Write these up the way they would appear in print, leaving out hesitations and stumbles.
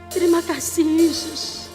Terima kasih Yesus.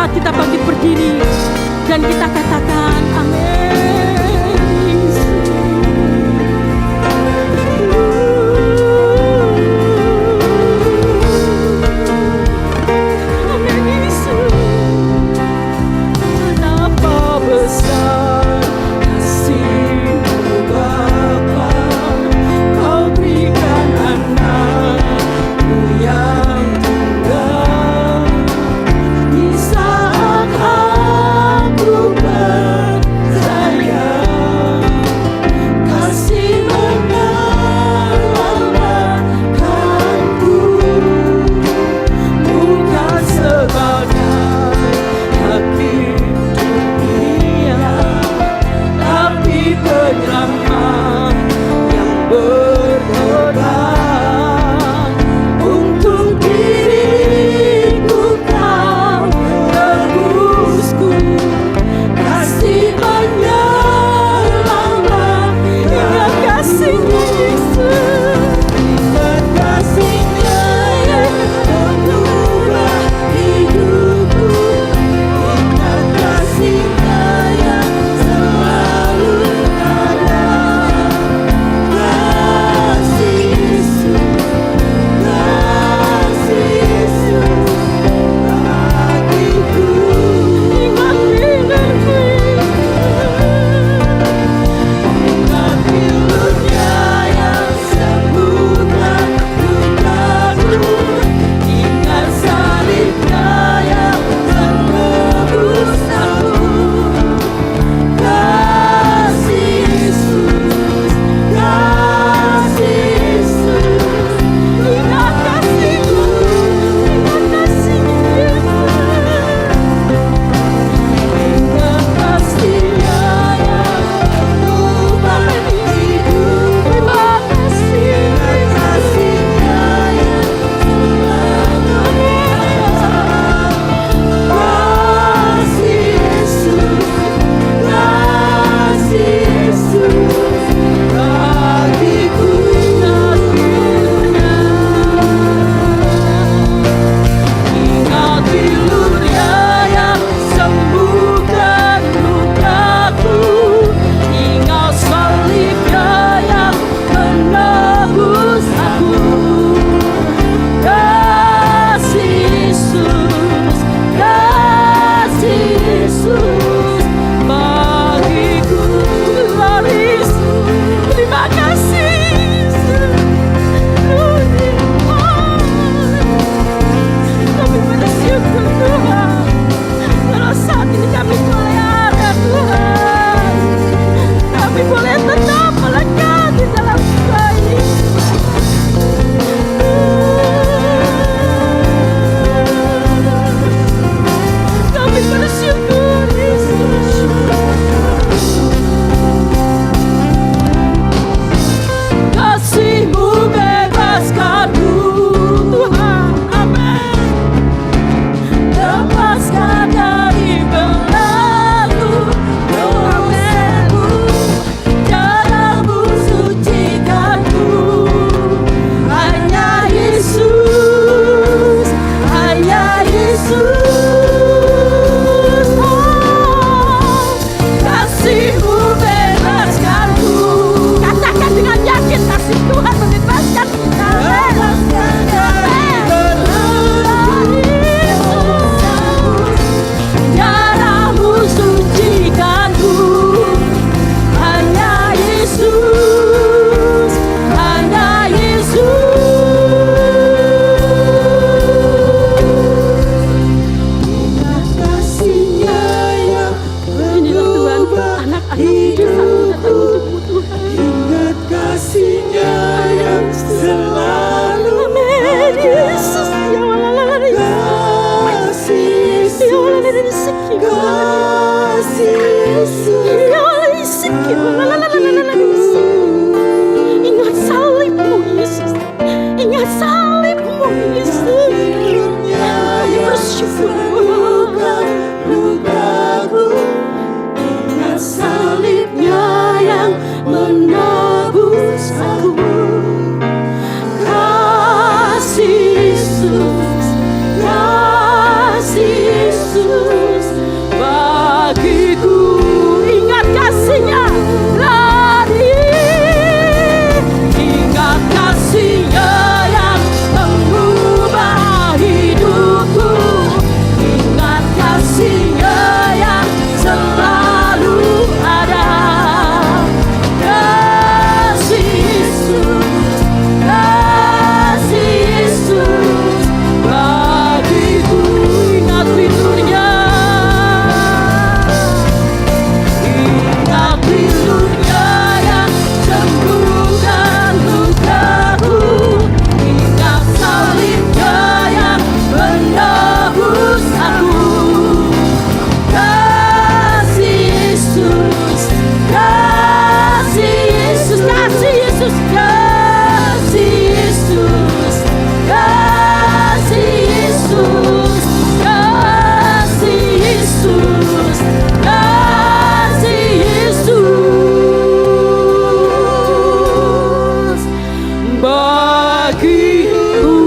Kita bangkit berdiri dan kita katakan amin. Amin Yesus. Betapa besar kasih-Mu Bapa, Kau berikan anak-Mu yang tunggal. Di saat aku percaya kasih Yesus bagiku.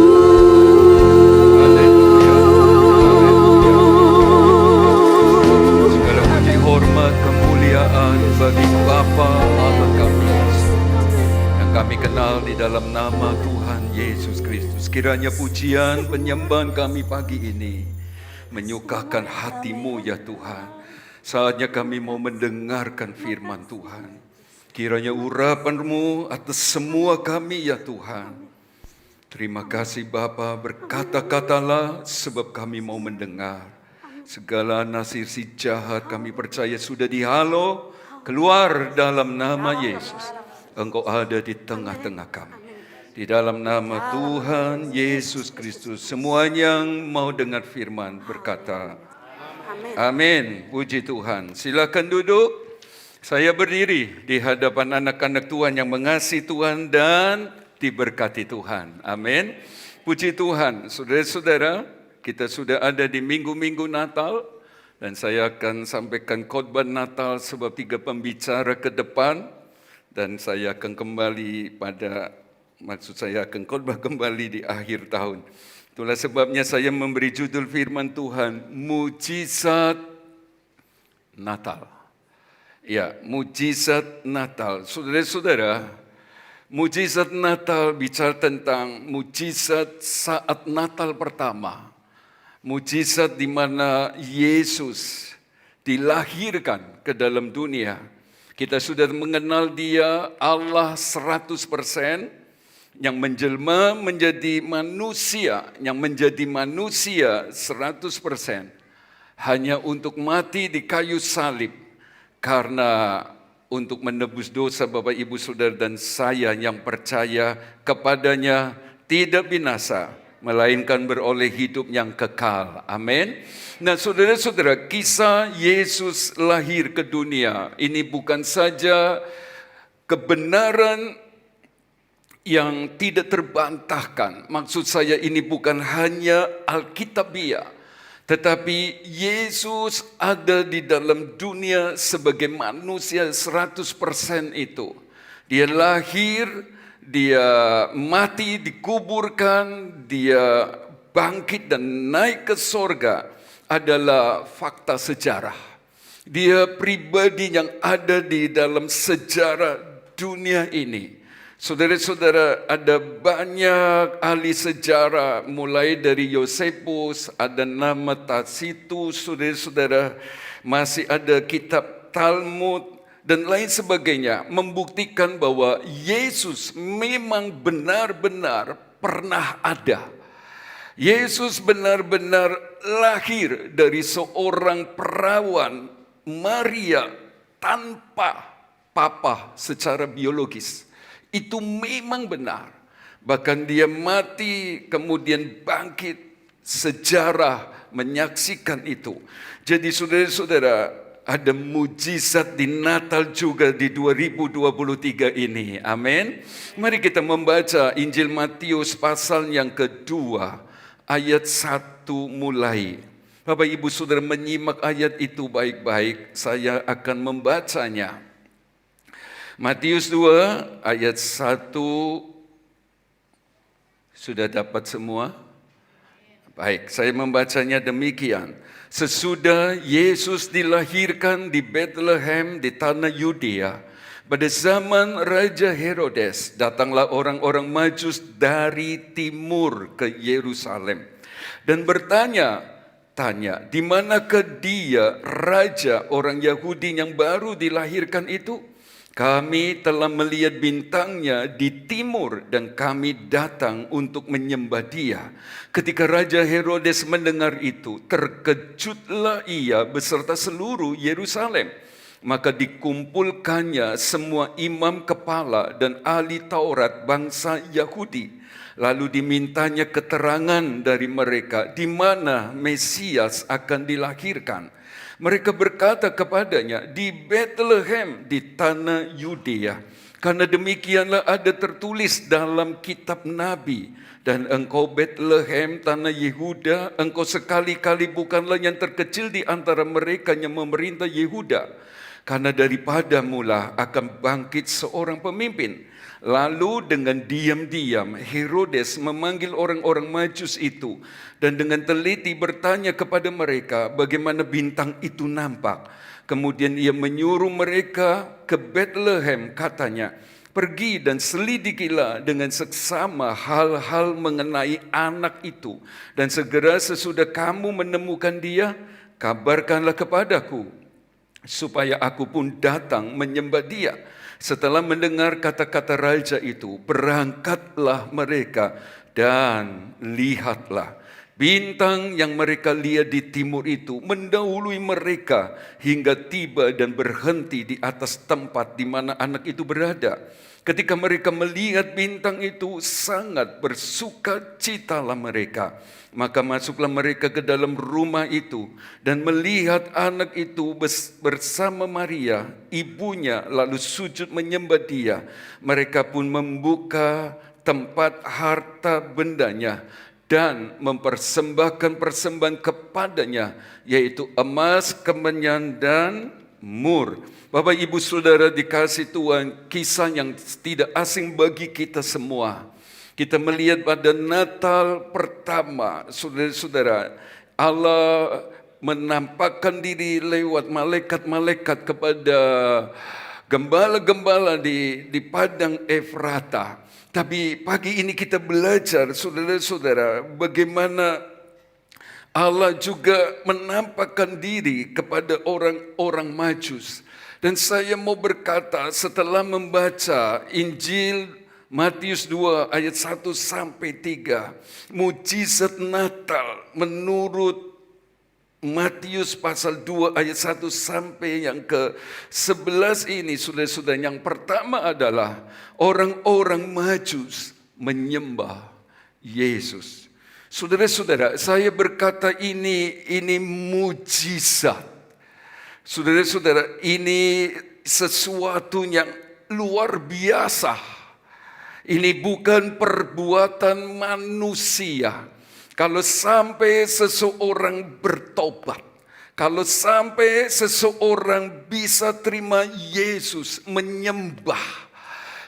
Segala puji hormat kemuliaan bagi Bapa Allah kami yang kami kenal di dalam nama Tuhan Yesus Kristus. Kiranya pujian penyembahan kami pagi ini menyukakan hati-Mu ya Tuhan. Saatnya kami mau mendengarkan firman Tuhan. Kiranya urapan-Mu atas semua kami ya Tuhan. Terima kasih Bapa, berkata-katalah sebab kami mau mendengar. Segala nasir si jahat kami percaya sudah dihalau keluar dalam nama Yesus. Engkau ada di tengah-tengah kami. Di dalam nama Tuhan Yesus Kristus, semua yang mau dengar firman berkata, amin. Puji Tuhan. Silakan duduk. Saya berdiri di hadapan anak-anak Tuhan yang mengasihi Tuhan dan diberkati Tuhan. Amin. Puji Tuhan. Saudara-saudara, kita sudah ada di minggu-minggu Natal dan saya akan sampaikan khotbah Natal sebab 3 pembicara ke depan dan saya akan kembali saya akan khotbah kembali di akhir tahun. Itulah sebabnya saya memberi judul firman Tuhan, Mujizat Natal. Ya, mujizat Natal. Saudara-saudara, mujizat Natal bicara tentang mujizat saat Natal pertama. Mujizat di mana Yesus dilahirkan ke dalam dunia. Kita sudah mengenal Dia Allah 100%. Yang menjelma menjadi manusia, yang menjadi manusia 100%, hanya untuk mati di kayu salib, karena untuk menebus dosa Bapak Ibu Saudara dan saya yang percaya kepadanya tidak binasa, melainkan beroleh hidup yang kekal. Amin. Nah saudara-saudara, kisah Yesus lahir ke dunia ini bukan saja kebenaran yang tidak terbantahkan. Maksud saya ini bukan hanya Alkitabiah, tetapi Yesus ada di dalam dunia sebagai manusia 100% itu. Dia lahir, dia mati, dikuburkan, dia bangkit dan naik ke sorga adalah fakta sejarah. Dia pribadi yang ada di dalam sejarah dunia ini. Saudara-saudara, ada banyak ahli sejarah, mulai dari Yosefus, ada nama Tacitus, saudara-saudara, masih ada kitab Talmud, dan lain sebagainya, membuktikan bahwa Yesus memang benar-benar pernah ada. Yesus benar-benar lahir dari seorang perawan Maria tanpa papa secara biologis. Itu memang benar. Bahkan dia mati kemudian bangkit, sejarah menyaksikan itu. Jadi saudara-saudara, ada mujizat di Natal juga di 2023 ini. Amin. Mari kita membaca Injil Matius pasal yang kedua, ayat 1 mulai. Bapak Ibu Saudara menyimak ayat itu baik-baik, saya akan membacanya. Matius 2 ayat 1, sudah dapat semua? Baik, saya membacanya demikian. Sesudah Yesus dilahirkan di Bethlehem di tanah Yudea, pada zaman Raja Herodes, datanglah orang-orang Majus dari timur ke Yerusalem dan bertanya, di manakah dia, raja orang Yahudi yang baru dilahirkan itu? Kami telah melihat bintangnya di timur dan kami datang untuk menyembah dia. Ketika Raja Herodes mendengar itu, terkejutlah ia beserta seluruh Yerusalem. Maka dikumpulkannya semua imam kepala dan ahli Taurat bangsa Yahudi. Lalu dimintanya keterangan dari mereka di mana Mesias akan dilahirkan. Mereka berkata kepadanya, di Bethlehem di tanah Yudea, Karena demikianlah ada tertulis dalam kitab Nabi, dan engkau Betlehem tanah Yehuda, engkau sekali-kali bukanlah yang terkecil di antara mereka yang memerintah Yehuda, karena daripadamulah akan bangkit seorang pemimpin. Lalu dengan diam-diam Herodes memanggil orang-orang Majus itu, dan dengan teliti bertanya kepada mereka bagaimana bintang itu nampak. Kemudian ia menyuruh mereka ke Betlehem, katanya, pergi dan selidikilah dengan seksama hal-hal mengenai anak itu. Dan segera sesudah kamu menemukan dia, kabarkanlah kepadaku, supaya aku pun datang menyembah dia. Setelah mendengar kata-kata raja itu, berangkatlah mereka, dan lihatlah, bintang yang mereka lihat di timur itu mendahului mereka hingga tiba dan berhenti di atas tempat di mana anak itu berada. Ketika mereka melihat bintang itu, sangat bersukacitalah mereka. Maka masuklah mereka ke dalam rumah itu dan melihat anak itu bersama Maria, ibunya, lalu sujud menyembah dia. Mereka pun membuka tempat harta bendanya dan mempersembahkan persembahan kepadanya, yaitu emas, kemenyan, dan mur. Bapak Ibu Saudara dikasih Tuhan, kisah yang tidak asing bagi kita semua. Kita melihat pada Natal pertama, saudara-saudara, Allah menampakkan diri lewat malaikat-malaikat kepada gembala-gembala di padang Efrata. Tapi pagi ini kita belajar, saudara-saudara, bagaimana Allah juga menampakkan diri kepada orang-orang Majus. Dan saya mau berkata, setelah membaca Injil Matius 2 ayat 1 sampai 3, mujizat Natal menurut Matius pasal 2 ayat 1 sampai yang ke-11 ini, saudara-saudara, yang pertama adalah orang-orang Majus menyembah Yesus. Saudara-saudara, saya berkata ini mujizat. Saudara-saudara, ini sesuatu yang luar biasa. Ini bukan perbuatan manusia. Kalau sampai seseorang bertobat, kalau sampai seseorang bisa terima Yesus, menyembah,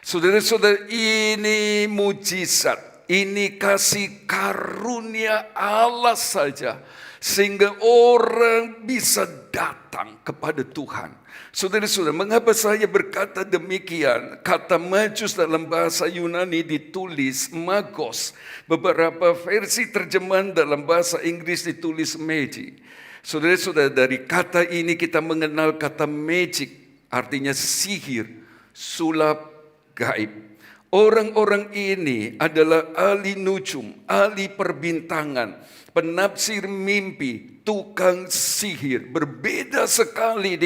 saudara-saudara, ini mujizat, ini kasih karunia Allah saja, sehingga orang bisa datang kepada Tuhan. Saudara-saudara, mengapa saya berkata demikian? Kata Majus dalam bahasa Yunani ditulis magos. Beberapa versi terjemahan dalam bahasa Inggris ditulis magic. Saudara-saudara, dari kata ini kita mengenal kata magic, artinya sihir, sulap, gaib. Orang-orang ini adalah ahli nujum, ahli perbintangan, penafsir mimpi, tukang sihir. Berbeda sekali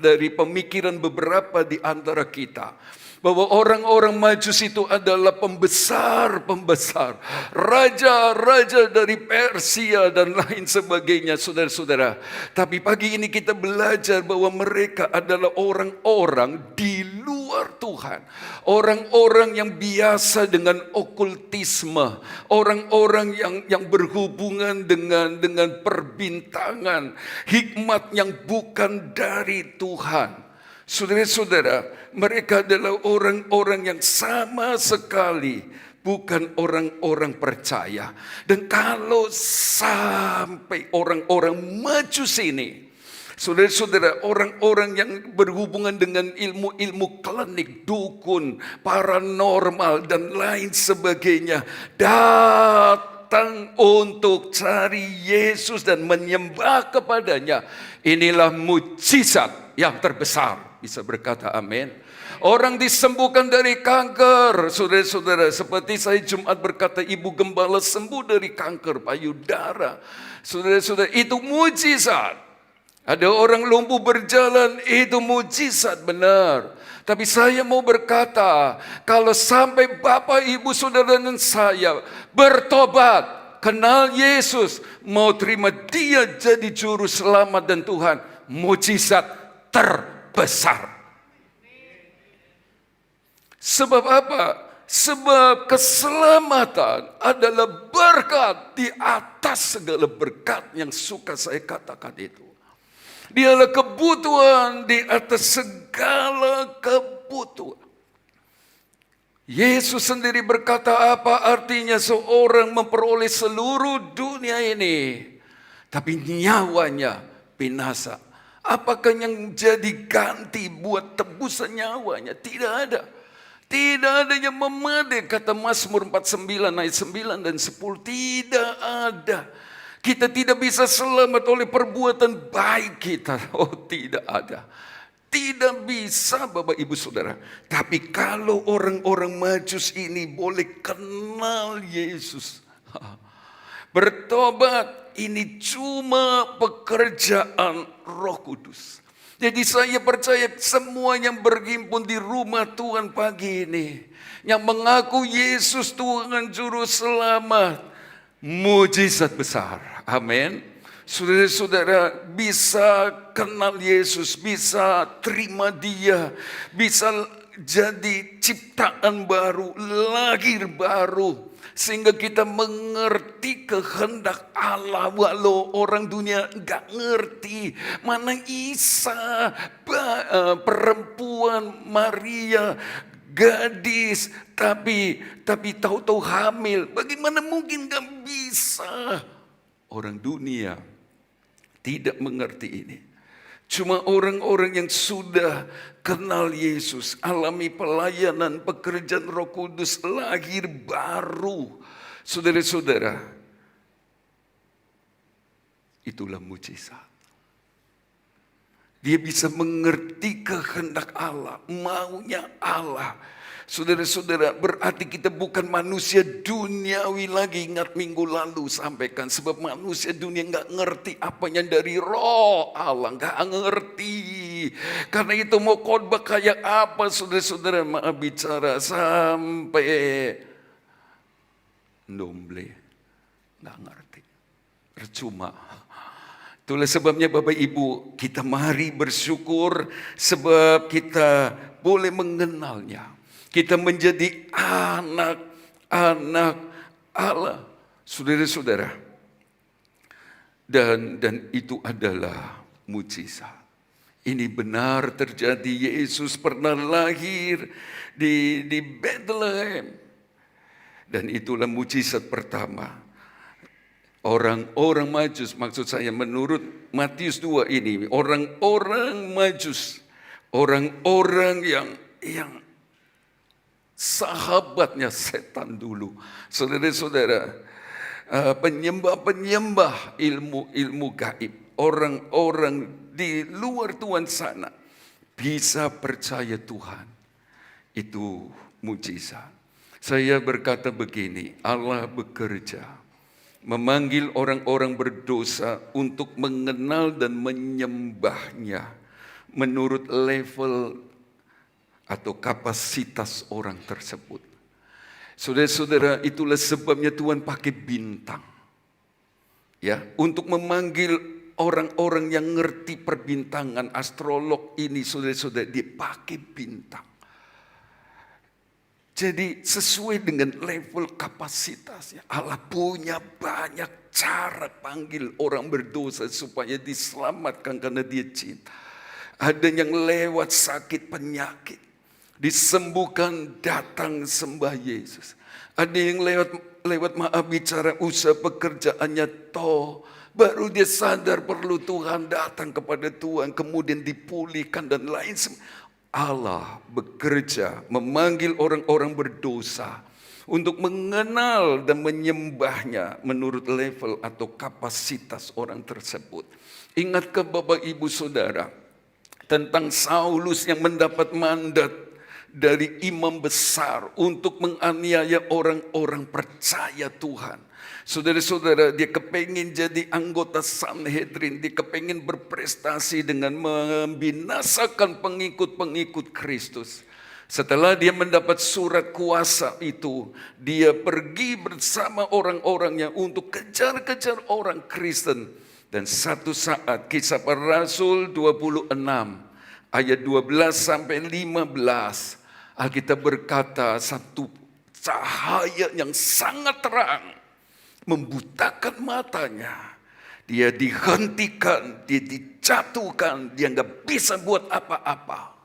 dari pemikiran beberapa di antara kita, bahwa orang-orang Majus itu adalah pembesar-pembesar, raja-raja dari Persia dan lain sebagainya, saudara-saudara. Tapi pagi ini kita belajar bahwa mereka adalah orang-orang di luar Tuhan, orang-orang yang biasa dengan okultisme, orang-orang yang berhubungan dengan perbintangan, hikmat yang bukan dari Tuhan. Saudara-saudara, mereka adalah orang-orang yang sama sekali bukan orang-orang percaya. Dan kalau sampai orang-orang Majus ini, saudara-saudara, orang-orang yang berhubungan dengan ilmu-ilmu klinik, dukun, paranormal, dan lain sebagainya, datang untuk cari Yesus dan menyembah kepadanya, inilah mujizat yang terbesar. Bisa berkata amin. Orang disembuhkan dari kanker, saudara-saudara. Seperti saya Jumat berkata, ibu gembala sembuh dari kanker payudara. Saudara-saudara, itu mujizat. Ada orang lumpuh berjalan, itu mujizat benar. Tapi saya mau berkata, kalau sampai Bapak, Ibu, Saudara dan saya bertobat, kenal Yesus, mau terima Dia jadi juru selamat dan Tuhan, mujizat terbesar. Sebab apa? Sebab keselamatan adalah berkat di atas segala berkat yang suka saya katakan itu. Dialah kebutuhan di atas segala kebutuhan. Yesus sendiri berkata, apa artinya seorang memperoleh seluruh dunia ini, tapi nyawanya binasa? Apakah yang jadi ganti buat tebusan nyawanya? Tidak ada. Tidak ada yang memadai, kata Mazmur 49 ayat 9 dan 10. Tidak ada. Kita tidak bisa selamat oleh perbuatan baik kita. Oh, tidak ada. Tidak bisa, Bapak Ibu Saudara. Tapi kalau orang-orang Majus ini boleh kenal Yesus, bertobat, ini cuma pekerjaan Roh Kudus. Jadi saya percaya semua yang berhimpun di rumah Tuhan pagi ini, yang mengaku Yesus Tuhan Juru Selamat, mujizat besar. Amin. Saudara-saudara bisa kenal Yesus, bisa terima Dia, bisa jadi ciptaan baru, lahir baru. Sehingga kita mengerti kehendak Allah, walau orang dunia enggak ngerti. Mana Isa, perempuan Maria, gadis, tapi tahu-tahu hamil. Bagaimana mungkin enggak bisa? Orang dunia tidak mengerti ini. Cuma orang-orang yang sudah kenal Yesus, alami pelayanan pekerjaan Roh Kudus, lahir baru. Saudara-saudara, itulah mujizat. Dia bisa mengerti kehendak Allah, maunya Allah. Saudara-saudara, berarti kita bukan manusia duniawi lagi. Ingat minggu lalu sampaikan, sebab manusia dunia nggak ngerti apanya dari roh Allah, nggak ngerti. Karena itu mau khotbah kayak apa, saudara-saudara, maaf bicara sampai nomble, nggak ngerti, percuma. Itulah sebabnya Bapak Ibu, kita mari bersyukur sebab kita boleh mengenalnya. Kita menjadi anak-anak Allah, saudara-saudara. Dan itu adalah mujizat. Ini benar terjadi. Yesus pernah lahir di Bethlehem. Dan itulah mujizat pertama. Orang-orang Majus, maksud saya menurut Matius 2 ini, orang-orang Majus, orang-orang yang sahabatnya setan dulu. Saudara-saudara, penyembah-penyembah ilmu gaib, orang-orang di luar Tuhan sana bisa percaya Tuhan. Itu mujizat. Saya berkata begini, Allah bekerja memanggil orang-orang berdosa untuk mengenal dan menyembahnya menurut level atau kapasitas orang tersebut. Saudara-saudara, itulah sebabnya Tuhan pakai bintang. Ya, untuk memanggil orang-orang yang ngerti perbintangan, astrolog ini, saudara-saudara, dia pakai bintang. Jadi sesuai dengan level kapasitasnya. Allah punya banyak cara panggil orang berdosa supaya diselamatkan karena dia cinta. Ada yang lewat sakit penyakit, disembuhkan, datang sembah Yesus. Ada yang lewat maaf bicara usaha pekerjaannya baru dia sadar perlu Tuhan, datang kepada Tuhan, kemudian dipulihkan dan lain sebagainya. Allah bekerja memanggil orang-orang berdosa untuk mengenal dan menyembahnya menurut level atau kapasitas orang tersebut. Ingatkah Bapak Ibu Saudara tentang Saulus yang mendapat mandat dari imam besar untuk menganiaya orang-orang percaya Tuhan. Saudara-saudara, dia kepingin jadi anggota Sanhedrin, dia kepingin berprestasi dengan membinasakan pengikut-pengikut Kristus. Setelah dia mendapat surat kuasa itu, dia pergi bersama orang-orangnya untuk kejar-kejar orang Kristen. Dan satu saat, Kisah Para Rasul 26 ayat 12 sampai 15, Alkitab berkata satu cahaya yang sangat terang membutakan matanya. Dia dihentikan, dia dijatuhkan, dia nggak bisa buat apa-apa.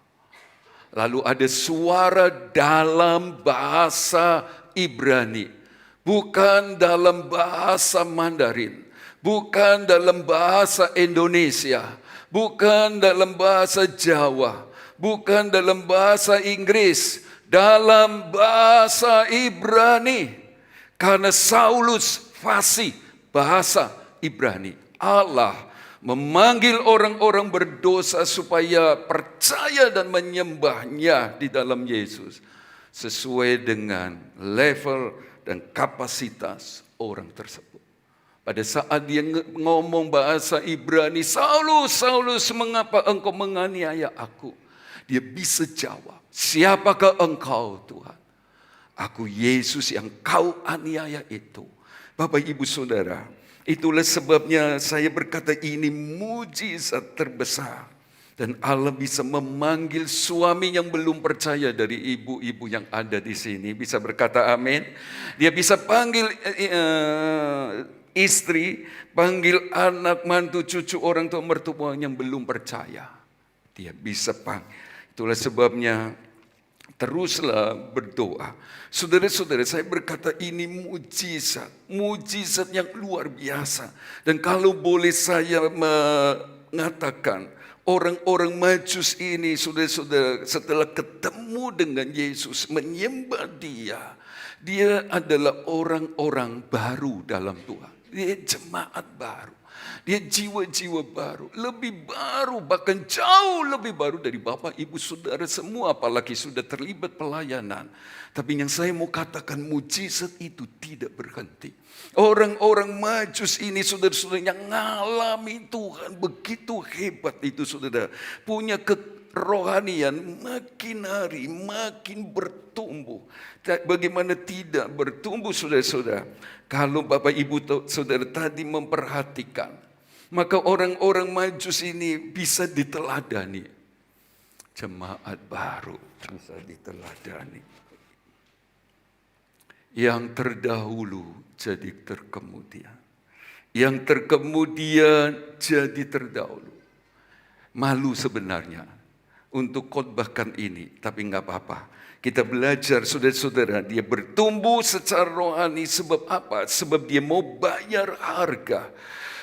Lalu ada suara dalam bahasa Ibrani, bukan dalam bahasa Mandarin, bukan dalam bahasa Indonesia, bukan dalam bahasa Jawa, bukan dalam bahasa Inggris, dalam bahasa Ibrani. Karena Saulus fasih bahasa Ibrani. Allah memanggil orang-orang berdosa supaya percaya dan menyembahnya di dalam Yesus. Sesuai dengan level dan kapasitas orang tersebut. Pada saat dia ngomong bahasa Ibrani, Saulus, Saulus, mengapa engkau menganiaya aku? Dia bisa jawab, siapakah engkau Tuhan? Aku Yesus yang kau aniaya itu. Bapak Ibu Saudara, itulah sebabnya saya berkata ini mujizat terbesar. Dan Allah bisa memanggil suami yang belum percaya dari ibu-ibu yang ada di sini. Bisa berkata amin. Dia bisa panggil istri, panggil anak, mantu, cucu, orang tua, mertua yang belum percaya. Dia bisa panggil. Itulah sebabnya teruslah berdoa. Saudara-saudara, saya berkata ini mujizat. Mujizat yang luar biasa. Dan kalau boleh saya mengatakan, orang-orang Majus ini, saudara-saudara, setelah ketemu dengan Yesus, menyembah dia, dia adalah orang-orang baru dalam Tuhan. Dia jemaat baru. Dia jiwa-jiwa baru, lebih baru, bahkan jauh lebih baru dari Bapak, Ibu, Saudara semua, apalagi sudah terlibat pelayanan. Tapi yang saya mau katakan, mujizat itu tidak berhenti. Orang-orang Majus ini, saudara-saudara, yang ngalami Tuhan begitu hebat itu, saudara. Punya kerohanian makin hari makin bertumbuh. Bagaimana tidak bertumbuh, saudara-saudara? Kalau Bapak Ibu Saudara tadi memperhatikan, maka orang-orang Majus ini bisa diteladani. Jemaat baru bisa diteladani. Yang terdahulu jadi terkemudian. Yang terkemudian jadi terdahulu. Malu sebenarnya untuk khotbahkan ini, tapi nggak apa-apa. Kita belajar, saudara-saudara, dia bertumbuh secara rohani. Sebab apa? Sebab dia mau bayar harga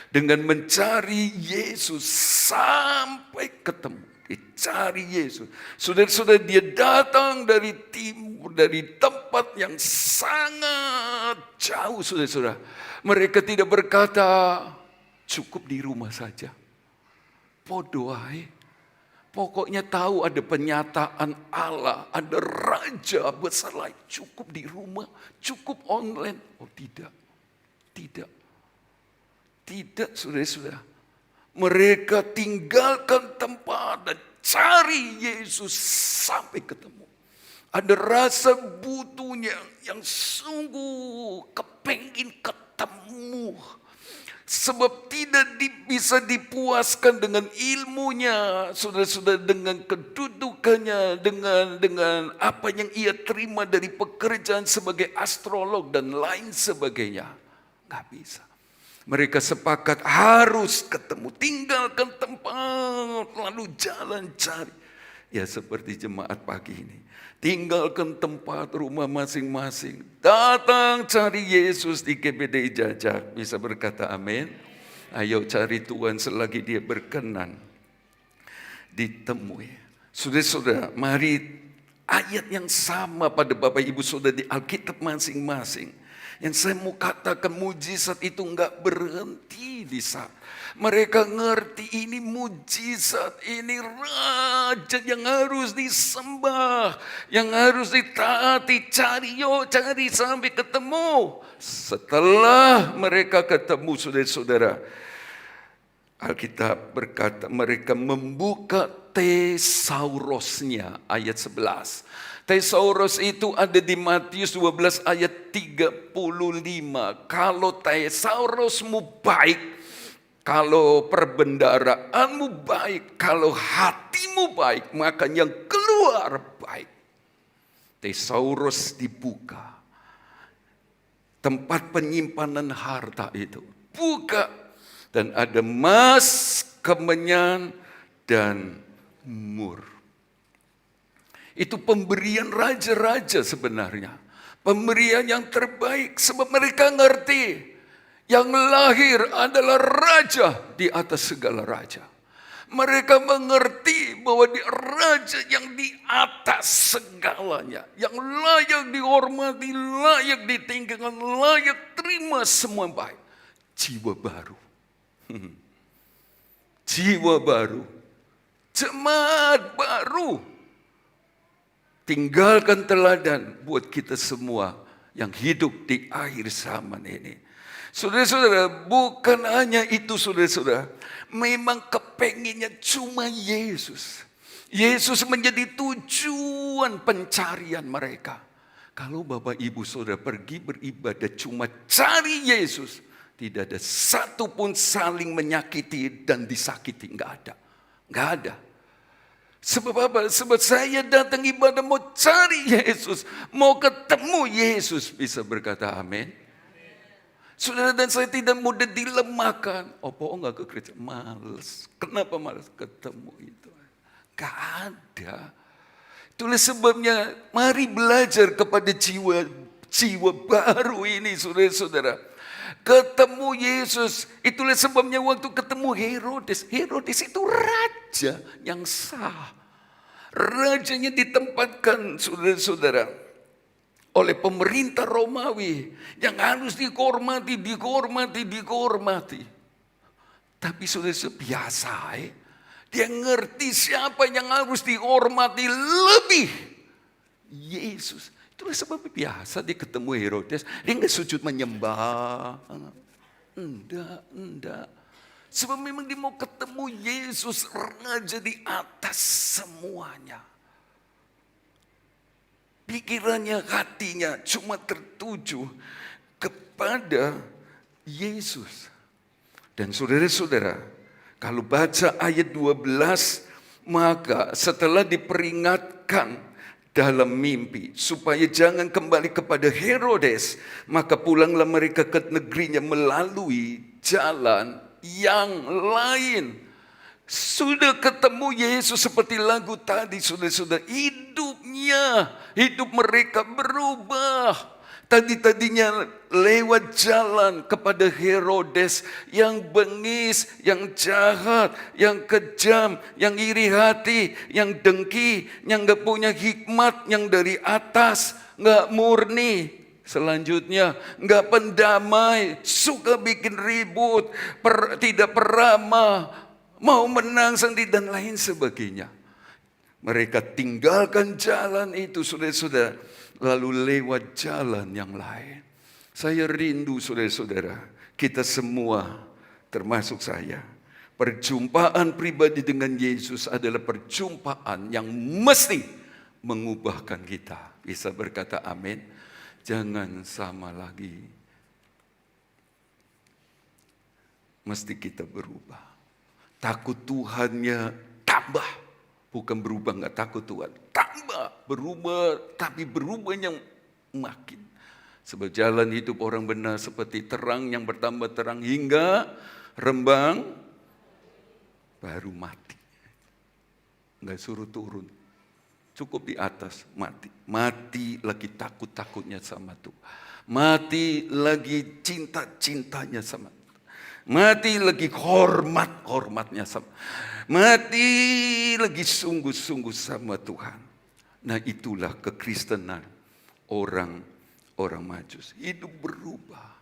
dengan mencari Yesus sampai ketemu. Dia cari Yesus. Saudara-saudara, dia datang dari timur, dari tempat yang sangat jauh, saudara-saudara. Mereka tidak berkata, cukup di rumah saja. Podo ae. Pokoknya tahu ada penyataan Allah, ada raja besar lain. Cukup di rumah, cukup online. Oh tidak, tidak. Tidak, saudara-saudara. Mereka tinggalkan tempat dan cari Yesus sampai ketemu. Ada rasa butuhnya yang sungguh kepengin ketemu. Sebab tidak bisa dipuaskan dengan ilmunya, saudara-saudara, dengan kedudukannya, dengan apa yang ia terima dari pekerjaan sebagai astrolog dan lain sebagainya. Nggak bisa. Mereka sepakat harus ketemu, tinggalkan tempat, lalu jalan cari. Ya seperti jemaat pagi ini. Tinggalkan tempat rumah masing-masing. Datang cari Yesus di GBDI Jajak. Bisa berkata amin. Ayo cari Tuhan selagi dia berkenan ditemui. Saudara-saudara, mari ayat yang sama pada Bapak Ibu Saudara di Alkitab masing-masing. Yang saya mau katakan mujizat itu enggak berhenti di saat mereka ngerti ini mujizat, ini raja yang harus disembah, yang harus ditaati, cari sampai ketemu. Setelah mereka ketemu, saudara-saudara, Alkitab berkata mereka membuka tesaurosnya, ayat 11. Tesauros itu ada di Matius 12 ayat 35. Kalau tesaurosmu baik, kalau perbendaraanmu baik, kalau hatimu baik, maka yang keluar baik. Tesaurus dibuka. Tempat penyimpanan harta itu buka. Dan ada emas, kemenyan, dan mur. Itu pemberian raja-raja sebenarnya. Pemberian yang terbaik sebab mereka ngerti. Yang lahir adalah raja di atas segala raja. Mereka mengerti bahwa dia raja yang di atas segalanya. Yang layak dihormati, layak ditinggikan, layak terima semua baik. Jiwa baru. Jiwa baru. Jemaat baru. Tinggalkan teladan buat kita semua yang hidup di akhir zaman ini. Saudara-saudara, bukan hanya itu saudara-saudara. Memang kepenginnya cuma Yesus. Yesus menjadi tujuan pencarian mereka. Kalau Bapak Ibu Saudara pergi beribadah cuma cari Yesus, tidak ada satu pun saling menyakiti dan disakiti. Enggak ada. Enggak ada. Sebab apa? Sebab saya datang ibadah mau cari Yesus. Mau ketemu Yesus. Bisa berkata amin. Saudara dan saya tidak mudah dilemahkan. Oh, enggak ke gereja? Males. Kenapa males? Ketemu itu. Gak ada. Itulah sebabnya mari belajar kepada jiwa baru ini saudara-saudara. Ketemu Yesus. Itulah sebabnya waktu ketemu Herodes. Herodes itu raja yang sah. Rajanya ditempatkan saudara-saudara oleh pemerintah Romawi yang harus dihormati. Tapi saudara biasa dia ngerti siapa yang harus dihormati lebih. Yesus. Itulah sebab biasa dia ketemu Herodes. Dia nggak sujud menyembah. Enggak. Sebab memang dia mau ketemu Yesus raja di atas semuanya. Pikirannya, hatinya cuma tertuju kepada Yesus. Dan saudara-saudara, kalau baca ayat 12, maka setelah diperingatkan dalam mimpi supaya jangan kembali kepada Herodes, maka pulanglah mereka ke negerinya melalui jalan yang lain. Sudah ketemu Yesus seperti lagu tadi, saudara-saudara. Hidup mereka berubah. Tadinya lewat jalan kepada Herodes yang bengis, yang jahat, yang kejam, yang iri hati, yang dengki, yang gak punya hikmat, yang dari atas, gak murni. Selanjutnya, gak pendamai, suka bikin ribut, tidak peramah, mau menang sendiri dan lain sebagainya. Mereka tinggalkan jalan itu saudara-saudara, lalu lewat jalan yang lain. Saya rindu saudara-saudara, kita semua termasuk saya. Perjumpaan pribadi dengan Yesus adalah perjumpaan yang mesti mengubahkan kita. Bisa berkata amin. Jangan sama lagi. Mesti kita berubah. Takut Tuhannya tambah. Bukan berubah gak takut Tuhan. Tambah, berubah. Tapi berubahnya makin. Sebab jalan hidup orang benar seperti terang yang bertambah terang hingga rembang baru mati. Gak suruh turun. Cukup di atas mati. Mati lagi takut-takutnya sama Tuhan. Mati lagi cinta-cintanya sama Tuhan. Mati lagi hormatnya sama. Mati lagi sungguh-sungguh sama Tuhan. Nah itulah kekristenan orang Majus. Hidup berubah.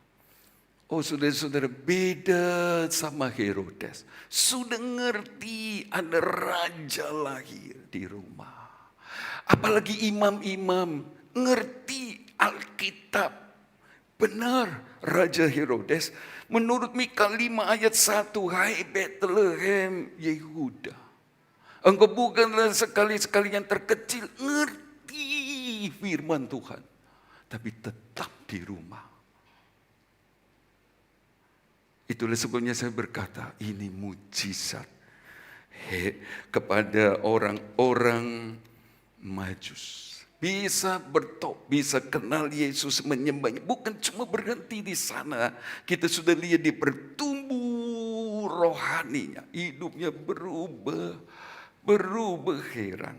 Oh saudara-saudara, beda sama Herodes. Sudah ngerti ada raja lahir di rumah. Apalagi imam-imam ngerti Alkitab. Benar Raja Herodes menurut Mika 5 ayat 1, hai Bethlehem Yehuda, engkau bukanlah sekali-sekali yang terkecil. Ngerti firman Tuhan, tapi tetap di rumah. Itulah sebabnya saya berkata ini mujizat kepada orang-orang Majus. bisa bisa kenal Yesus, menyembahnya. Bukan cuma berhenti di sana. Kita sudah lihat dia bertumbuh rohaninya, hidupnya berubah heran.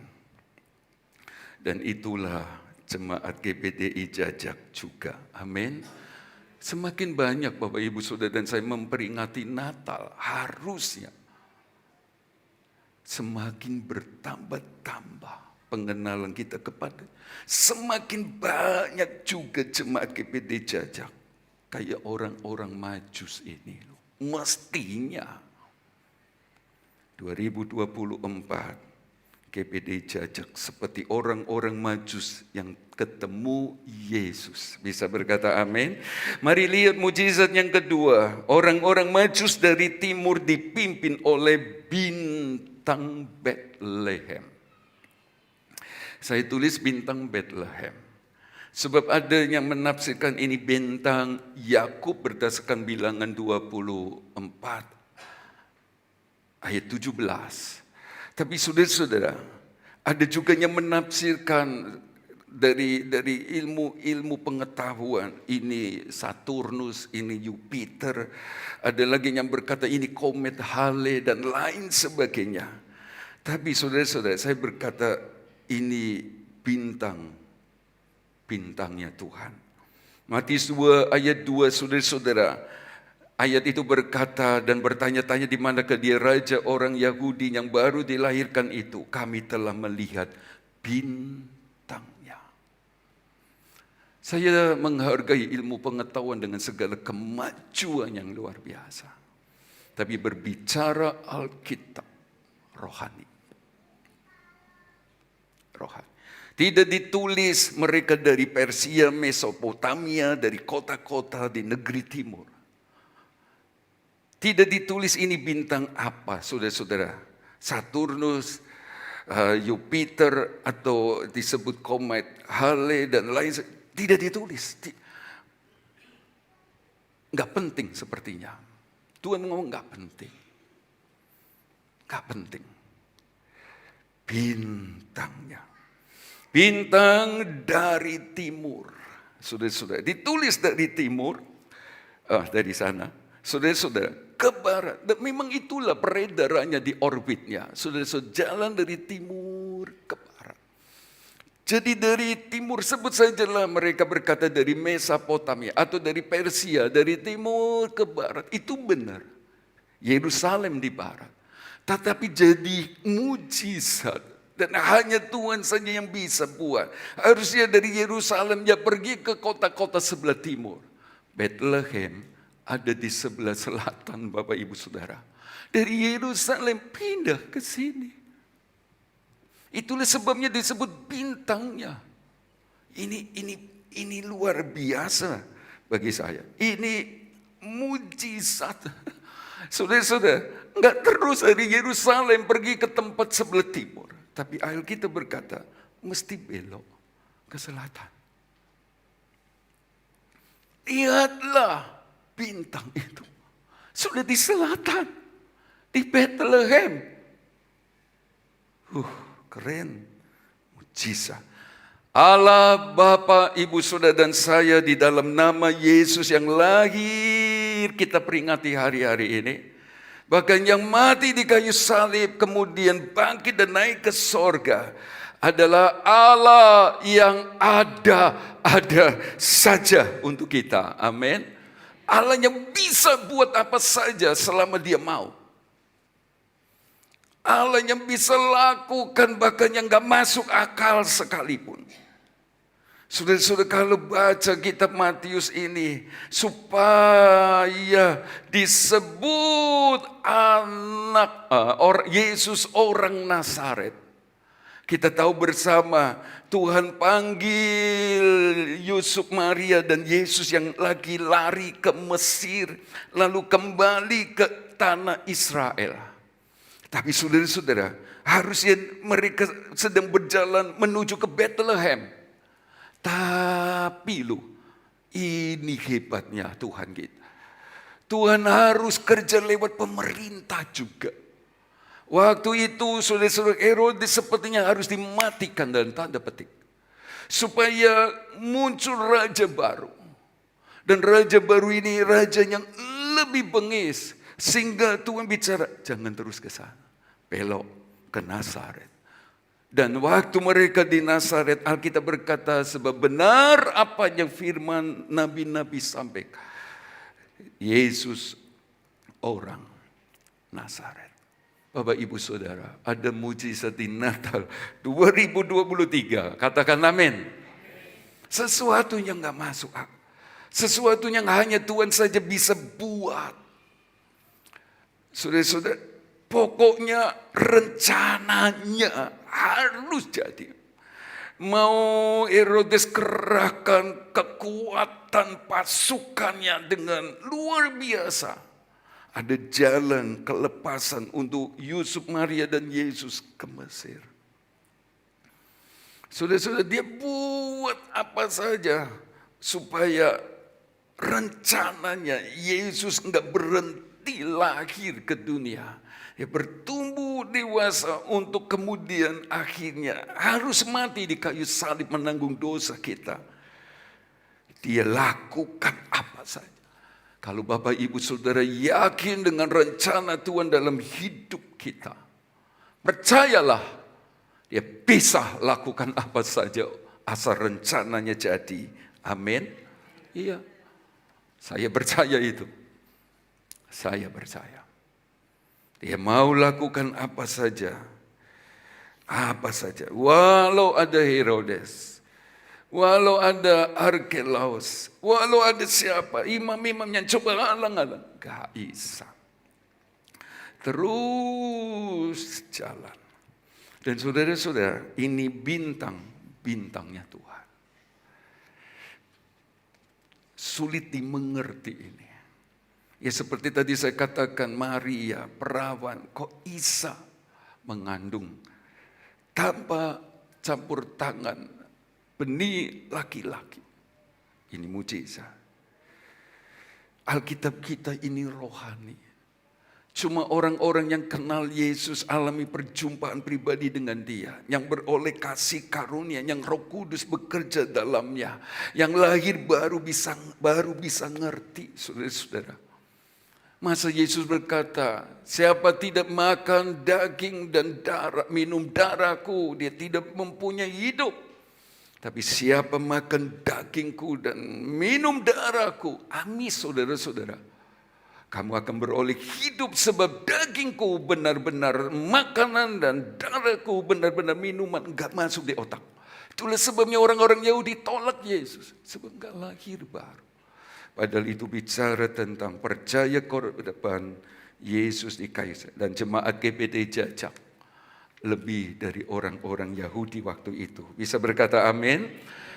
Dan itulah jemaat GPDI Jajak juga. Amin. Semakin banyak Bapak Ibu Saudara dan saya memperingati Natal, harusnya semakin bertambah-tambah pengenalan kita kepada, semakin banyak juga jemaat GPD Jajak kayak orang-orang Majus ini. Mestinya 2024 GPD Jajak seperti orang-orang Majus yang ketemu Yesus. Bisa berkata amin? Mari lihat mujizat yang kedua. Orang-orang Majus dari timur dipimpin oleh bintang Betlehem. Saya tulis bintang Betlehem. Sebab ada yang menafsirkan ini bintang Yakub berdasarkan bilangan 24 ayat 17. Tapi saudara-saudara, ada juga yang menafsirkan dari ilmu pengetahuan, ini Saturnus, ini Jupiter. Ada lagi yang berkata ini komet Hale dan lain sebagainya. Tapi saudara-saudara, saya berkata ini bintangnya Tuhan. Matius 2 ayat 2, saudara-saudara. Ayat itu berkata dan bertanya-tanya di manakah dia raja orang Yahudi yang baru dilahirkan itu. Kami telah melihat bintangnya. Saya menghargai ilmu pengetahuan dengan segala kemajuan yang luar biasa. Tapi berbicara Alkitab rohani. Tidak ditulis mereka dari Persia, Mesopotamia, dari kota-kota di negeri timur. Tidak ditulis ini bintang apa, saudara-saudara. Saturnus, Jupiter, atau disebut komet Hale dan lain. Tidak ditulis. Nggak penting sepertinya. Tuhan ngomong nggak penting. Nggak penting. Bintangnya. Bintang dari timur. Saudara-saudara, ditulis dari timur. Dari sana. Saudara-saudara, ke barat. Dan memang itulah peredarannya di orbitnya. Saudara-saudara, jalan dari timur ke barat. Jadi dari timur, sebut sajalah mereka berkata dari Mesopotamia atau dari Persia, dari timur ke barat. Itu benar. Yerusalem di barat. Tetapi jadi mujizat. Dan hanya Tuhan saja yang bisa buat. Harusnya dari Yerusalem dia pergi ke kota-kota sebelah timur. Bethlehem ada di sebelah selatan, Bapak Ibu Saudara. Dari Yerusalem pindah ke sini. Itulah sebabnya disebut bintangnya. Ini luar biasa bagi saya. Ini mujizat. Saudara-saudara, enggak terus dari Yerusalem pergi ke tempat sebelah timur. Tapi Alkitab berkata, mesti belok ke selatan. Lihatlah. Bintang itu sudah di selatan, di Bethlehem. Keren, mujizat. Allah Bapa, Ibu, Saudara dan saya di dalam nama Yesus yang lahir kita peringati hari-hari ini. Bahkan yang mati di kayu salib kemudian bangkit dan naik ke sorga adalah Allah yang ada saja untuk kita. Amin. Allah yang bisa buat apa saja selama dia mau. Allah yang bisa lakukan bahkan yang gak masuk akal sekalipun. Saudara-saudara, kalau baca kitab Matius ini supaya disebut anak Yesus orang Nazaret. Kita tahu bersama Tuhan panggil Yusuf, Maria dan Yesus yang lagi lari ke Mesir. Lalu kembali ke tanah Israel. Tapi saudara-saudara, harusnya mereka sedang berjalan menuju ke Bethlehem. Tapi ini hebatnya Tuhan kita. Tuhan harus kerja lewat pemerintah juga. Waktu itu saudara-saudara, Herodes sepertinya harus dimatikan dalam tanda petik. supaya muncul raja baru. Dan raja baru ini raja yang lebih bengis, sehingga Tuhan bicara, jangan terus ke sana, belok ke Nazaret. Dan waktu mereka di Nazaret, Alkitab berkata, sebab benar apa yang firman nabi-nabi sampaikan, Yesus orang Nazaret. Bapak Ibu Saudara, ada mujizat di Natal 2023. Katakan amin. Sesuatu yang gak masuk akal. Sesuatu yang hanya Tuhan saja bisa buat. Saudara-saudara, pokoknya rencananya harus jadi. Mau Herodes kerahkan kekuatan pasukannya dengan luar biasa. Ada jalan kelepasan untuk Yusuf, Maria, dan Yesus ke Mesir. Saudara-saudara, dia buat apa saja supaya rencananya Yesus enggak berhenti lahir ke dunia. Dia bertumbuh dewasa untuk kemudian akhirnya harus mati di kayu salib menanggung dosa kita. Dia lakukan apa saja. Kalau Bapak Ibu Saudara yakin dengan rencana Tuhan dalam hidup kita, percayalah dia bisa lakukan apa saja asal rencananya jadi. Amin. Iya. Saya percaya itu. Saya percaya. Dia mau lakukan apa saja. Apa saja. Walau ada Herodes. Walau ada Arkelaus. Walau ada siapa. Imam-imam yang coba halang-halang. Gak bisa. Terus jalan. Dan saudara-saudara, ini bintangnya Tuhan. Sulit dimengerti ini. Ya seperti tadi saya katakan, Maria perawan kok bisa mengandung tanpa campur tangan benih laki-laki. Ini mujizat. Alkitab kita ini rohani. Cuma orang-orang yang kenal Yesus alami perjumpaan pribadi dengan dia. Yang beroleh kasih karunia, yang Roh Kudus bekerja dalamnya. Yang lahir baru bisa ngerti, saudara-saudara. Masa Yesus berkata, siapa tidak makan daging dan darah, minum darahku, dia tidak mempunyai hidup. Tapi siapa makan dagingku dan minum darahku, amis saudara-saudara, kamu akan beroleh hidup sebab dagingku benar-benar makanan dan darahku benar-benar minuman. Enggak masuk di otak. Itulah sebabnya orang-orang Yahudi tolak Yesus. Sebab enggak lahir baru. Padahal itu bicara tentang percaya ke depan Yesus di kayu. Dan jemaat GBD Jajak lebih dari orang-orang Yahudi waktu itu. Bisa berkata amin?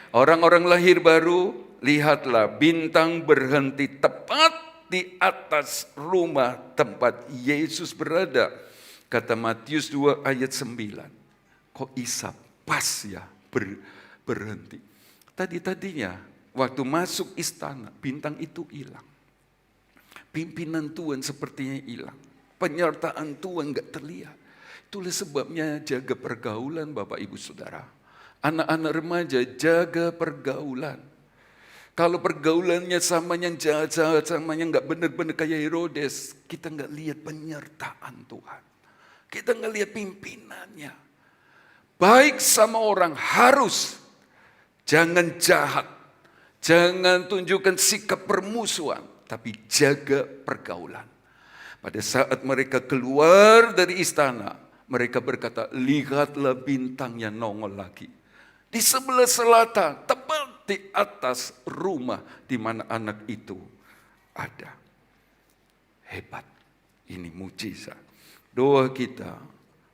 Orang-orang lahir baru, lihatlah bintang berhenti tepat di atas rumah tempat Yesus berada. Kata Matius 2 ayat 9. Kok bisa pas ya berhenti. Tadinya waktu masuk istana, bintang itu hilang. Pimpinan Tuhan sepertinya hilang. Penyertaan Tuhan enggak terlihat. Itulah sebabnya jaga pergaulan Bapak Ibu Saudara. Anak-anak remaja jaga pergaulan. Kalau pergaulannya sama yang jahat-jahat, sama yang enggak benar-benar kayak Herodes, kita enggak lihat penyertaan Tuhan. Kita enggak lihat pimpinannya. Baik sama orang harus, jangan jahat. Jangan tunjukkan sikap permusuhan, tapi jaga pergaulan. Pada saat mereka keluar dari istana, mereka berkata, lihatlah bintangnya nongol lagi. Di sebelah selatan, tepat di atas rumah di mana anak itu ada. Hebat, ini mujizat. Doa kita,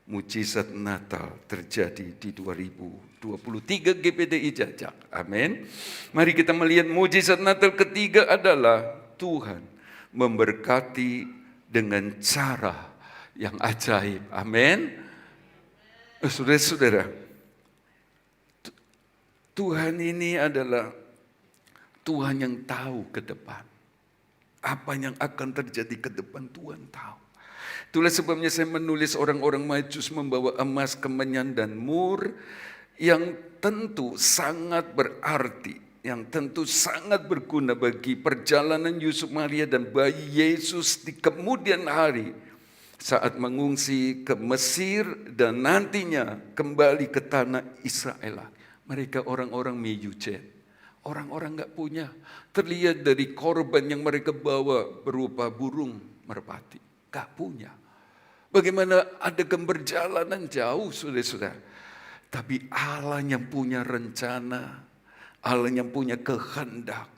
mujizat Natal terjadi di 2023 GPDI Jajak. Amin. Mari kita melihat mujizat Natal ketiga adalah Tuhan memberkati dengan cara yang ajaib. Amin. Saudara-saudara, Tuhan ini adalah Tuhan yang tahu ke depan. Apa yang akan terjadi ke depan Tuhan tahu. Itulah sebabnya saya menulis orang-orang Majus membawa emas, kemenyan, dan mur yang tentu sangat berarti, yang tentu sangat berguna bagi perjalanan Yusuf, Maria dan bayi Yesus di kemudian hari saat mengungsi ke Mesir dan nantinya kembali ke tanah Israel. Mereka orang-orang Meyujen, orang-orang gak punya. Terlihat dari korban yang mereka bawa berupa burung merpati, gak punya. Bagaimana ada berjalanan jauh, saudara-saudara. Tapi Allah yang punya rencana, Allah yang punya kehendak,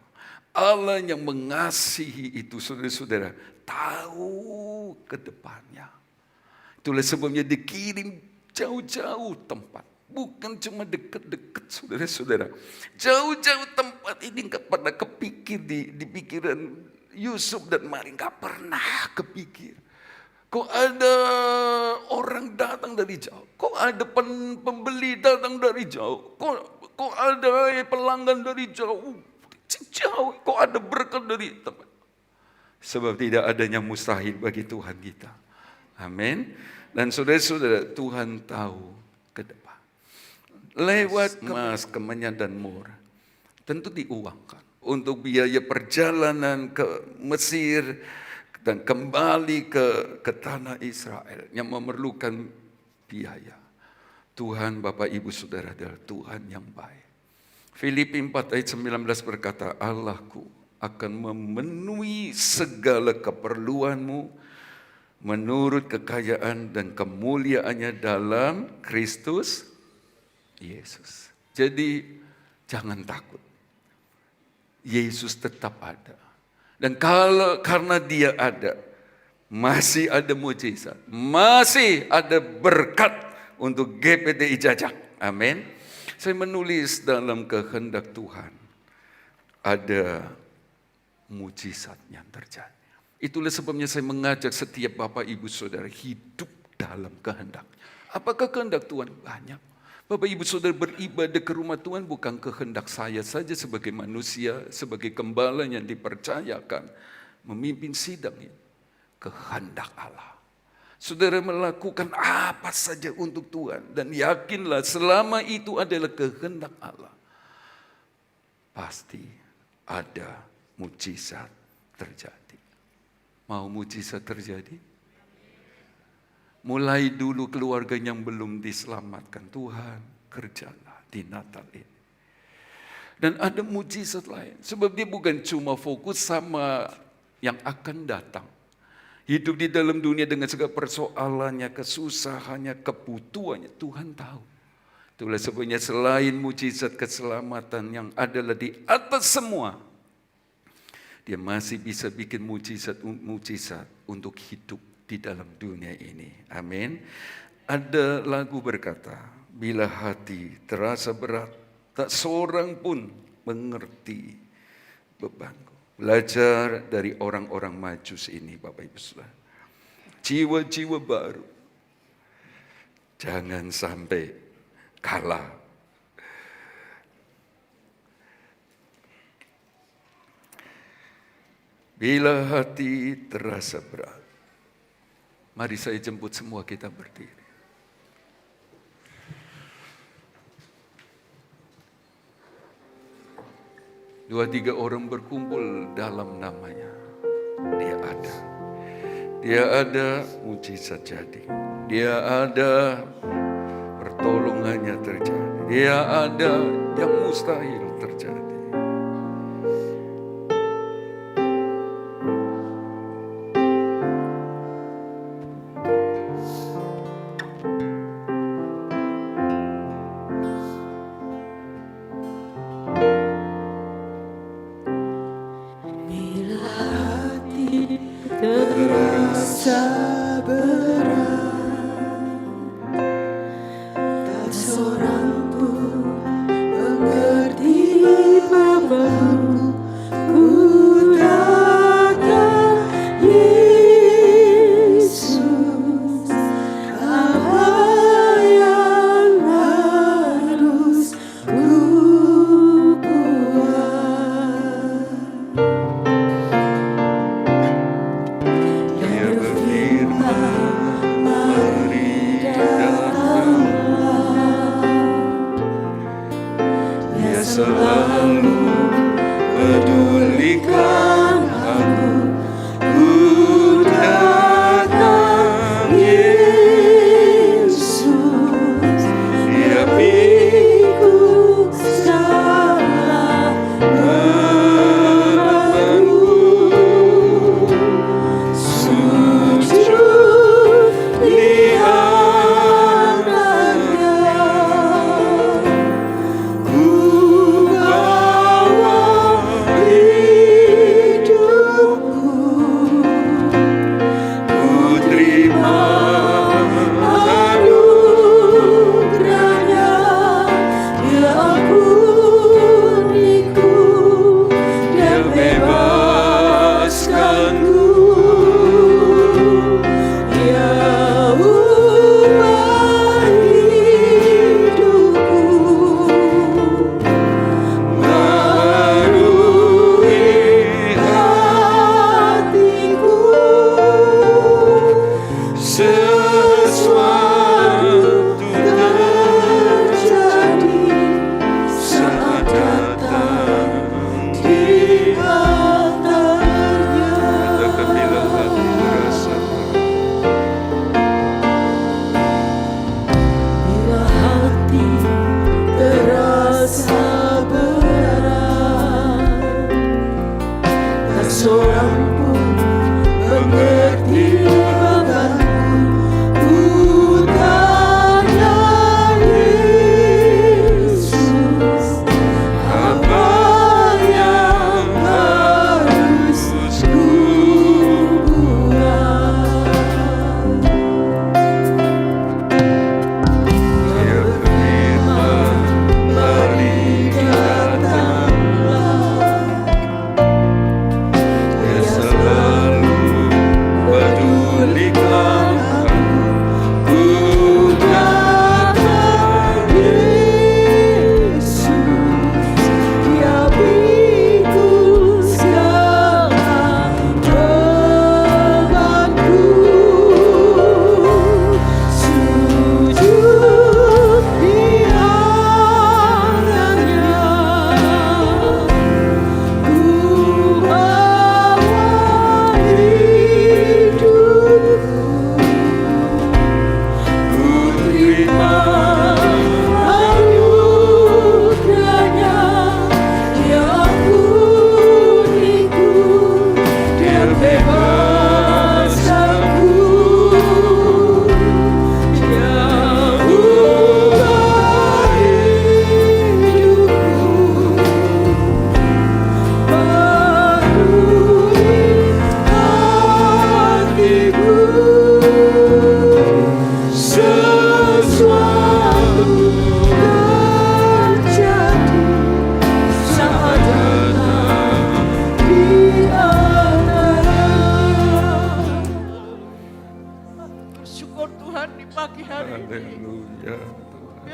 Allah yang mengasihi itu, saudara-saudara, tahu ke depannya. Itulah sebabnya dikirim jauh-jauh tempat. Bukan cuma dekat-dekat, saudara-saudara. Jauh-jauh tempat ini gak pernah kepikir di pikiran Yusuf dan Maria. Gak pernah kepikir. Kok ada orang datang dari jauh? Kok ada pembeli datang dari jauh? Kok ada pelanggan dari jauh? Jauh. Kok ada berkat dari tempat? Sebab tidak adanya mustahil bagi Tuhan kita. Amin. Dan saudara-saudara, Tuhan tahu ke depan. Lewat emas, kemenyan dan mur, tentu diuangkan untuk biaya perjalanan ke Mesir dan kembali ke tanah Israel yang memerlukan biaya. Tuhan, Bapak, Ibu, Saudara adalah Tuhan yang baik. Filipi 4 ayat 19 berkata, Allahku akan memenuhi segala keperluanmu menurut kekayaan dan kemuliaannya dalam Kristus Yesus. Jadi jangan takut. Yesus tetap ada. Dan karena dia ada, masih ada mujizat, masih ada berkat untuk GPTI Jajak. Amin. Saya menulis dalam kehendak Tuhan, ada mujizat yang terjadi. Itulah sebabnya saya mengajak setiap Bapak, Ibu, Saudara hidup dalam kehendak. Apakah kehendak Tuhan? Banyak. Bapak, Ibu, Saudara beribadah ke rumah Tuhan bukan kehendak saya saja sebagai manusia, sebagai gembala yang dipercayakan memimpin sidang ini. Kehendak Allah. Saudara melakukan apa saja untuk Tuhan dan yakinlah selama itu adalah kehendak Allah, pasti ada mujizat terjadi. Mau mujizat terjadi? Mulai dulu keluarga yang belum diselamatkan, Tuhan kerjalah di Natal ini. Dan ada mujizat lain, sebab dia bukan cuma fokus sama yang akan datang. Hidup di dalam dunia dengan segala persoalannya, kesusahannya, kebutuhannya, Tuhan tahu. Itulah sebabnya selain mujizat keselamatan yang adalah di atas semua, dia masih bisa bikin mujizat untuk hidup di dalam dunia ini. Amin. Ada lagu berkata, bila hati terasa berat, tak seorang pun mengerti bebanku. Belajar dari orang-orang Majus ini, Bapak Ibu Saudara. Jiwa-jiwa baru. Jangan sampai kalah. Bila hati terasa berat, mari saya jemput semua kita berdiri. Dua tiga orang berkumpul dalam namanya, dia ada. Dia ada, mujizat jadi. Dia ada, pertolongannya terjadi. Dia ada, yang mustahil terjadi.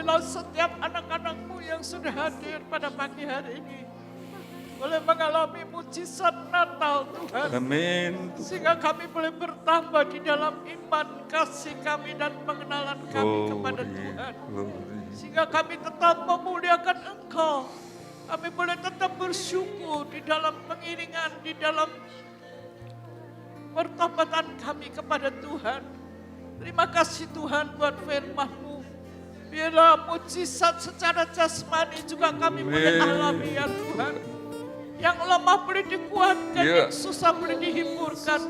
Biarlah setiap anak-anak-Mu yang sudah hadir pada pagi hari ini boleh mengalami mujizat Natal Tuhan. Amin. Sehingga kami boleh bertambah di dalam iman, kasih kami dan pengenalan kami kepada Tuhan. Sehingga kami tetap memuliakan Engkau. Kami boleh tetap bersyukur di dalam pengiringan, di dalam pertobatan kami kepada Tuhan. Terima kasih Tuhan buat firman-Mu. Biarlah mujizat secara jasmani juga kami boleh alami ya Tuhan. Yang lemah boleh dikuatkan, yang susah boleh dihiburkan.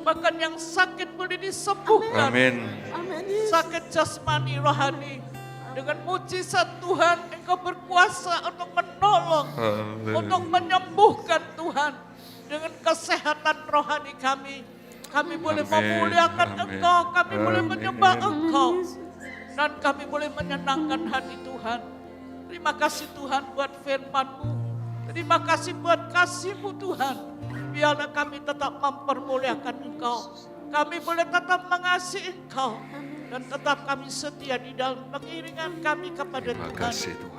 Bahkan yang sakit boleh disembuhkan. Amin. Sakit jasmani rohani. Dengan mujizat Tuhan, Engkau berkuasa untuk menolong, untuk menyembuhkan Tuhan. Dengan kesehatan rohani kami boleh memuliakan Engkau, kami boleh menyembah Engkau. Dan kami boleh menyenangkan hati Tuhan. Terima kasih Tuhan buat firman-Mu. Terima kasih buat kasih-Mu Tuhan. Biarlah kami tetap mempermuliakan Engkau. Kami boleh tetap mengasihi Engkau. Dan tetap kami setia di dalam pengiringan kami kepada Tuhan.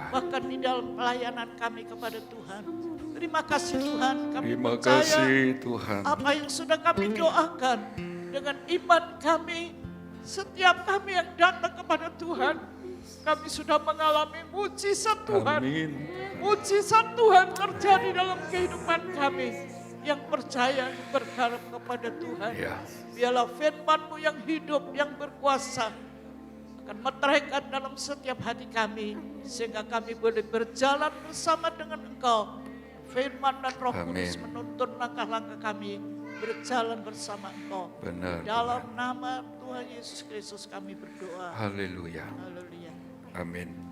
Bahkan di dalam pelayanan kami kepada Tuhan. Terima kasih Tuhan. Kami percaya apa yang sudah kami doakan. Dengan iman kami, setiap kami yang datang kepada Tuhan, kami sudah mengalami mujizat Tuhan. Amin. Mujizat Tuhan terjadi dalam kehidupan kami. Yang percaya, yang berharap kepada Tuhan. Biarlah firman-Mu yang hidup, yang berkuasa akan meteraikan dalam setiap hati kami. Sehingga kami boleh berjalan bersama dengan Engkau. Firman dan Roh Kudus menuntun langkah-langkah kami berjalan bersama Engkau. Benar. Dalam nama Tuhan Yesus Kristus kami berdoa. Haleluya. Haleluya. Amin.